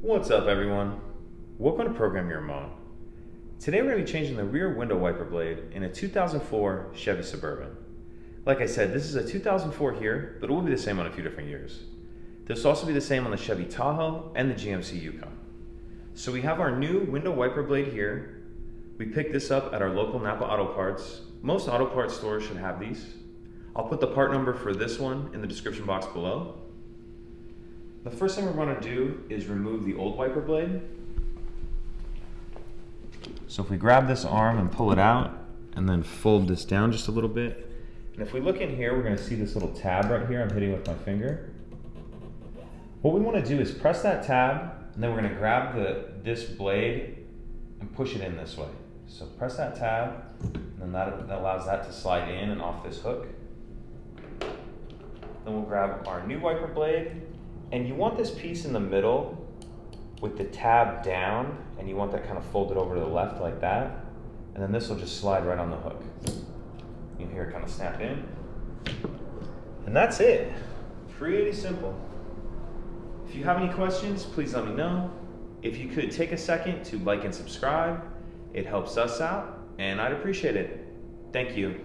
What's up, everyone? Welcome to Program Your Mom. Today we're going to be changing the rear window wiper blade in a 2004 Chevy Suburban. Like I said, this is a 2004 here, but it will be the same on a few different years. This will also be the same on the Chevy Tahoe and the GMC Yukon. So we have our new window wiper blade here. We picked this up at our local Napa Auto Parts. Most auto parts stores should have these. I'll put the part number for this one in the description box below. The first thing we're going to do is remove the old wiper blade. So if we grab this arm and pull it out and then fold this down just a little bit, and if we look in here, we're going to see this little tab right here I'm hitting with my finger. What we want to do is press that tab, and then we're going to grab this blade and push it in this way. So press that tab, and then that allows that to slide in and off this hook. Then we'll grab our new wiper blade, and you want this piece in the middle with the tab down, and you want that kind of folded over to the left like that, and then this will just slide right on the hook. You can hear it kind of snap in. And that's it. Pretty simple. If you have any questions, please let me know. If you could take a second to like and subscribe, it helps us out, and I'd appreciate it. Thank you.